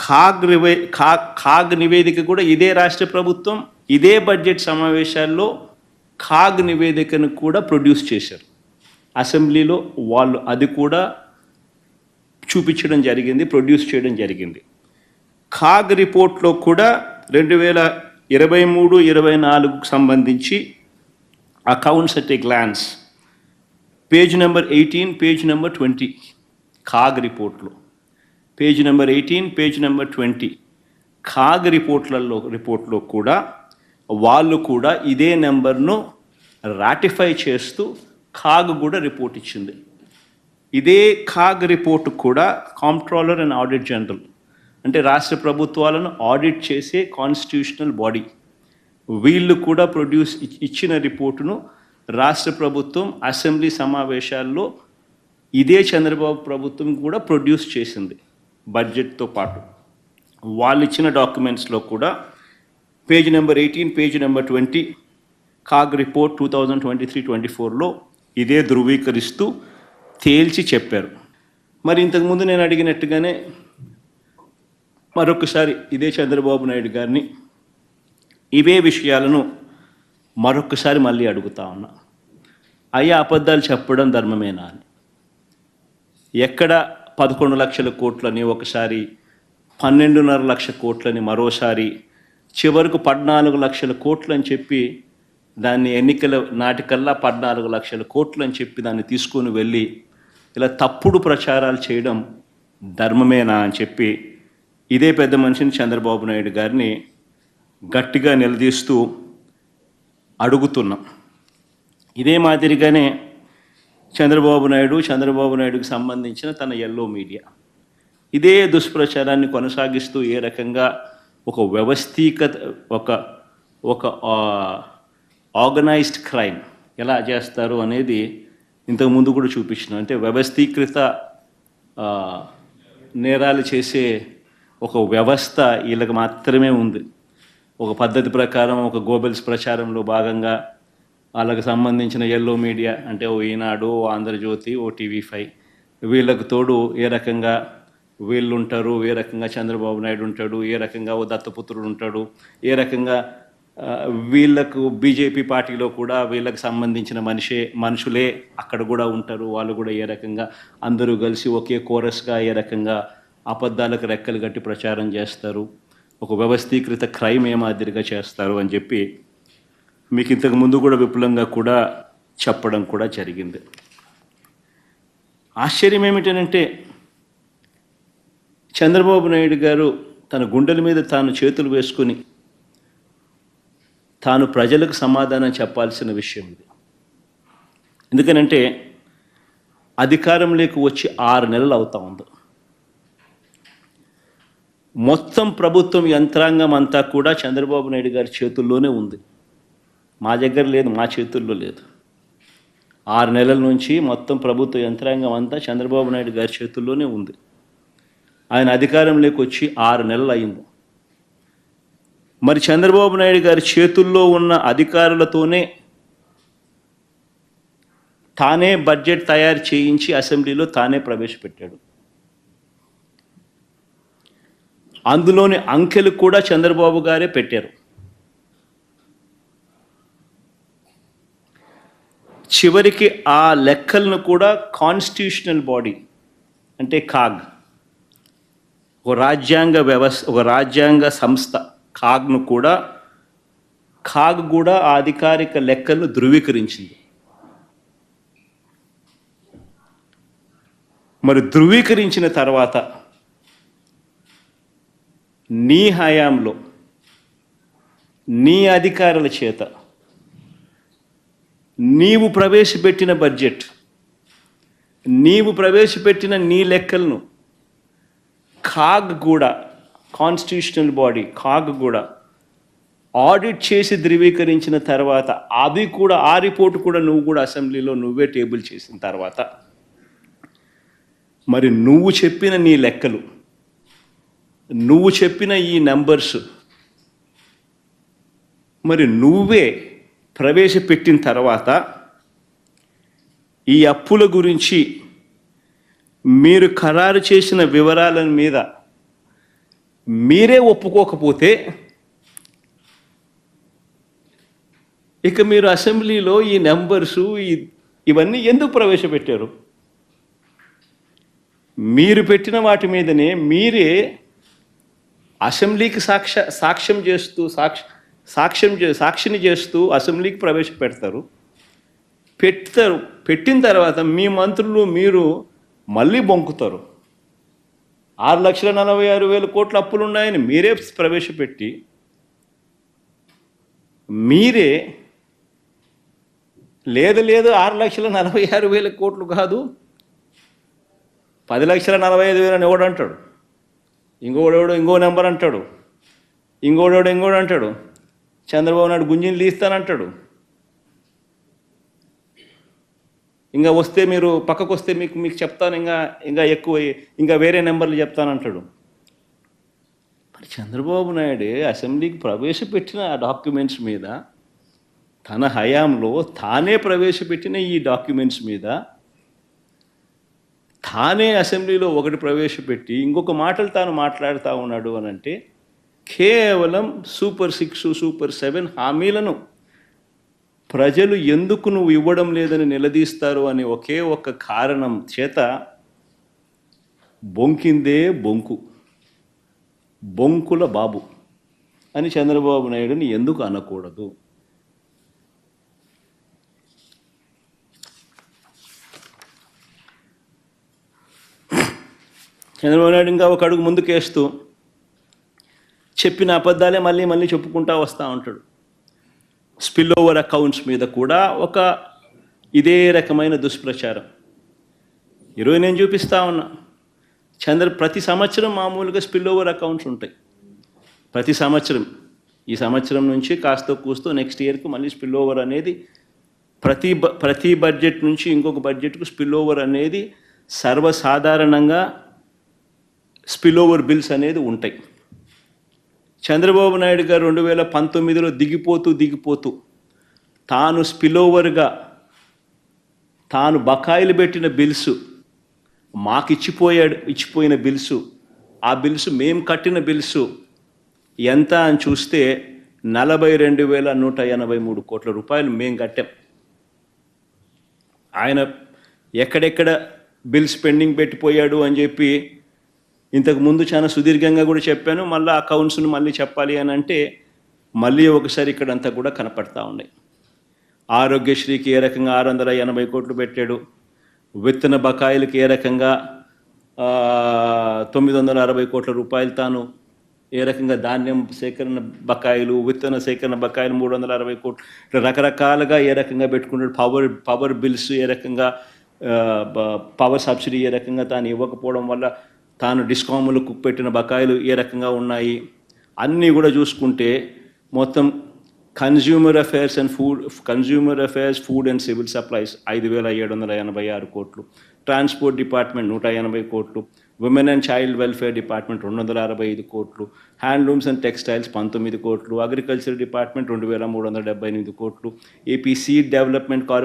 ఖాగ్ నివేదిక కూడా ఇదే రాష్ట్ర ప్రభుత్వం ఇదే బడ్జెట్ సమావేశాల్లో ఖాగ్ నివేదికను కూడా ప్రొడ్యూస్ చేశారు. అసెంబ్లీలో వాళ్ళు అది కూడా చూపించడం జరిగింది, ప్రొడ్యూస్ చేయడం జరిగింది. ఖాగ్ రిపోర్ట్లో కూడా 2023-24 సంబంధించి accounts at a glance page number 18, page number 20 ఖాగ్ రిపోర్ట్లో పేజ్ నెంబర్ 18, పేజ్ నెంబర్ 20 ఖాగ్ రిపోర్ట్లో కూడా వాళ్ళు కూడా ఇదే నెంబర్ను రాటిఫై చేస్తూ ఖాగ్ కూడా రిపోర్ట్ ఇచ్చింది. ఇదే ఖాగ్ రిపోర్ట్ కూడా కాంప్ట్రోలర్ అండ్ ఆడిట్ జనరల్ అంటే రాష్ట్ర ప్రభుత్వాలను ఆడిట్ చేసే కాన్స్టిట్యూషనల్ బాడీ వీళ్ళు కూడా ఇచ్చిన రిపోర్టును రాష్ట్ర ప్రభుత్వం అసెంబ్లీ సమావేశాల్లో ఇదే చంద్రబాబు ప్రభుత్వం కూడా ప్రొడ్యూస్ చేసింది. బడ్జెట్తో పాటు వాళ్ళు ఇచ్చిన డాక్యుమెంట్స్లో కూడా page number 18, page number 20 ఖాగ్ report 2023-24లో ఇదే ధృవీకరిస్తూ తేల్చి చెప్పారు. మరి ఇంతకుముందు నేను అడిగినట్టుగానే మరొకసారి ఇదే చంద్రబాబు నాయుడు గారిని ఇవే విషయాలను మరొకసారి మళ్ళీ అడుగుతా ఉన్నా, అయ్యా అబద్ధాలు చెప్పడం ధర్మమేనా అని. ఎక్కడ 11 లక్షల కోట్లని ఒకసారి, 12.5 లక్షల కోట్లని మరోసారి, చివరకు 14 లక్షల కోట్లు అని చెప్పి దాన్ని ఎన్నికల నాటికల్లా 14 లక్షల కోట్లు అని చెప్పి దాన్ని తీసుకొని వెళ్ళి ఇలా తప్పుడు ప్రచారాలు చేయడం ధర్మమేనా అని చెప్పి ఇదే పెద్ద మనిషిని చంద్రబాబు నాయుడు గారిని గట్టిగా నిలదీస్తూ అడుగుతున్నాం. ఇదే మాదిరిగానే చంద్రబాబు నాయుడుకి సంబంధించిన తన ఎల్లో మీడియా ఇదే దుష్ప్రచారాన్ని కొనసాగిస్తూ ఏ రకంగా ఒక ఒక ఆర్గనైజ్డ్ క్రైమ్ ఎలా చేస్తారు అనేది ఇంతకుముందు కూడా చూపించినాం. అంటే వ్యవస్థీకృత నేరాలు చేసే ఒక వ్యవస్థ వీళ్ళకి మాత్రమే ఉంది. ఒక పద్ధతి ప్రకారం ఒక గోబెల్స్ ప్రచారంలో భాగంగా వాళ్ళకి సంబంధించిన ఎల్లో మీడియా అంటే ఓ ఈనాడు, ఓ ఆంధ్రజ్యోతి, ఓ TV5 వీళ్ళకు తోడు ఏ రకంగా వీళ్ళు ఉంటారు, ఏ రకంగా చంద్రబాబు నాయుడు ఉంటాడు, ఏ రకంగా ఓ దత్తపుత్రుడు ఉంటాడు, ఏ రకంగా వీళ్ళకు బీజేపీ పార్టీలో కూడా వీళ్ళకి సంబంధించిన మనుషులే అక్కడ కూడా ఉంటారు, వాళ్ళు కూడా ఏ రకంగా అందరూ కలిసి ఒకే కోరస్గా ఏ రకంగా అబద్ధాలకు రెక్కలు గట్టి ప్రచారం చేస్తారు, ఒక వ్యవస్థీకృత క్రైమ్ ఏ మాదిరిగా చేస్తారు అని చెప్పి మీకు ఇంతకు ముందు కూడా విపులంగా కూడా చెప్పడం కూడా జరిగింది. ఆశ్చర్యం ఏమిటనంటే చంద్రబాబు నాయుడు గారు తన గుండెల మీద తాను చేతులు వేసుకుని తాను ప్రజలకు సమాధానం చెప్పాల్సిన విషయం ఇది. ఎందుకనంటే అధికారంలోకి వచ్చి 6 నెలలు అవుతా ఉంది. మొత్తం ప్రభుత్వం యంత్రాంగం అంతా కూడా చంద్రబాబు నాయుడు గారి చేతుల్లోనే ఉంది, మా దగ్గర లేదు, మా చేతుల్లో లేదు. 6 నెలల నుంచి మొత్తం ప్రభుత్వ యంత్రాంగం అంతా చంద్రబాబు నాయుడు గారి చేతుల్లోనే ఉంది. ఆయన అధికారంలోకి వచ్చి 6 నెలలు అయింది. మరి చంద్రబాబు నాయుడు గారి చేతుల్లో ఉన్న అధికారులతోనే తానే బడ్జెట్ తయారు చేయించి అసెంబ్లీలో తానే ప్రవేశపెట్టాడు. అందులోని అంకెలు కూడా చంద్రబాబు గారే పెట్టారు. చివరికి ఆ లెక్కలను కూడా కాన్స్టిట్యూషనల్ బాడీ అంటే ఖాగ్, ఒక రాజ్యాంగ వ్యవస్థ, ఒక రాజ్యాంగ సంస్థ ఖాగ్ కూడా ఆ అధికారిక లెక్కలను ధృవీకరించింది. మరి ధృవీకరించిన తర్వాత నీ హయాంలో నీ అధికారుల చేత నీవు ప్రవేశపెట్టిన బడ్జెట్, నీవు ప్రవేశపెట్టిన నీ లెక్కలను ఖాగ్ కూడా, కాన్స్టిట్యూషనల్ బాడీ ఖాగ్ కూడా ఆడిట్ చేసి ధృవీకరించిన తర్వాత అది కూడా ఆ రిపోర్ట్ కూడా నువ్వు కూడా అసెంబ్లీలో నువ్వే టేబుల్ చేసిన తర్వాత మరి నువ్వు చెప్పిన నీ లెక్కలు, నువ్వు చెప్పిన ఈ నెంబర్స్ మరి నువ్వే ప్రవేశపెట్టిన తర్వాత ఈ అప్పుల గురించి మీరు ఖరారు చేసిన వివరాల మీద మీరే ఒప్పుకోకపోతే ఇక మీరు అసెంబ్లీలో ఈ నెంబర్సు ఇవన్నీ ఎందుకు ప్రవేశపెట్టారు? మీరు పెట్టిన వాటి మీదనే మీరే అసెంబ్లీకి సాక్షిని చేస్తూ అసెంబ్లీకి ప్రవేశపెడతారు. పెట్టిన తర్వాత మీ మంత్రులు మీరు మళ్ళీ బొంకుతారు. 6,46,000 కోట్ల అప్పులు ఉన్నాయని మీరే ప్రవేశపెట్టి మీరే లేదు 6,46,000 కోట్లు కాదు 10,45,000 అని ఎవడు అంటాడు, ఇంకో నెంబర్ అంటాడు, ఇంకోడు అంటాడు, చంద్రబాబు నాయుడు గుంజిని తీస్తానంటాడు. ఇంకా వస్తే మీరు పక్కకు వస్తే మీకు చెప్తాను, ఇంకా ఎక్కువ ఇంకా వేరే నెంబర్లు చెప్తానంటాడు. మరి చంద్రబాబు నాయుడు అసెంబ్లీకి ప్రవేశపెట్టిన ఆ డాక్యుమెంట్స్ మీద, తన హయాంలో తానే ప్రవేశపెట్టిన ఈ డాక్యుమెంట్స్ మీద తానే అసెంబ్లీలో ఒకటి ప్రవేశపెట్టి ఇంకొక మాటలు తాను మాట్లాడుతూ ఉన్నాడు అని అంటే కేవలం సూపర్ 6, సూపర్ 7 హామీలను ప్రజలు ఎందుకు నువ్వు ఇవ్వడం లేదని నిలదీస్తారు అని ఒకే ఒక్క కారణం చేత బొంకిందే బొంకుల బాబు అని చంద్రబాబు నాయుడుని ఎందుకు అనకూడదు? చంద్రబాబు నాయుడు ఇంకా ఒక అడుగు ముందుకేస్తూ చెప్పిన అబద్ధాలే మళ్ళీ చెప్పుకుంటూ వస్తూ ఉంటాడు. స్పిల్ ఓవర్ అకౌంట్స్ మీద కూడా ఒక ఇదే రకమైన దుష్ప్రచారం. ఈరోజు నేను చూపిస్తా ఉన్నా, ప్రతి సంవత్సరం మామూలుగా స్పిల్ ఓవర్ అకౌంట్స్ ఉంటాయి. ప్రతి సంవత్సరం, ఈ సంవత్సరం నుంచి కాస్త కూస్తూ నెక్స్ట్ ఇయర్కి మళ్ళీ స్పిల్ ఓవర్ అనేది ప్రతి బడ్జెట్ నుంచి ఇంకొక బడ్జెట్కు స్పిల్ ఓవర్ అనేది సర్వసాధారణంగా స్పిల్ ఓవర్ బిల్స్ అనేది ఉంటాయి. చంద్రబాబు నాయుడు గారు 2019లో దిగిపోతూ తాను స్పిల్ ఓవర్గా తాను బకాయిలు పెట్టిన బిల్స్ మాకు ఇచ్చిపోయిన బిల్సు, ఆ బిల్సు మేము కట్టిన బిల్సు ఎంత అని చూస్తే 42,183 కోట్ల రూపాయలు మేము కట్టాం. ఆయన ఎక్కడెక్కడ బిల్స్ పెండింగ్ పెట్టిపోయాడు అని చెప్పి ఇంతకుముందు చాలా సుదీర్ఘంగా కూడా చెప్పాను. మళ్ళీ అకౌంట్స్ను మళ్ళీ చెప్పాలి అని అంటే మళ్ళీ ఒకసారి ఇక్కడంతా కూడా కనపడతా ఉన్నాయి. ఆరోగ్యశ్రీకి ఏ రకంగా 680 కోట్లు పెట్టాడు, విత్తన బకాయిలకి ఏ రకంగా 960 కోట్ల రూపాయలు తాను ఏ రకంగా ధాన్యం సేకరణ బకాయిలు, విత్తన సేకరణ బకాయిలు 360 కోట్లు, ఇట్లా రకరకాలుగా ఏ రకంగా పెట్టుకుంటాడు. పవర్ బిల్స్ ఏ రకంగా, పవర్ సబ్సిడీ ఏ రకంగా తాను ఇవ్వకపోవడం వల్ల తాను డిస్కాములకు పెట్టిన బకాయిలు ఏ రకంగా ఉన్నాయి అన్నీ కూడా చూసుకుంటే మొత్తం consumer affairs food and civil supplies 5,786 కోట్లు, ట్రాన్స్పోర్ట్ డిపార్ట్మెంట్ 180 కోట్లు, women and child welfare department 265 కోట్లు, హ్యాండ్లూమ్స్ అండ్ టెక్స్టైల్స్ 19 కోట్లు, అగ్రికల్చర్ డిపార్ట్మెంట్ 2,378 కోట్లు, ఏపీ సీడ్ డెవలప్మెంట్ కార్పొరేషన్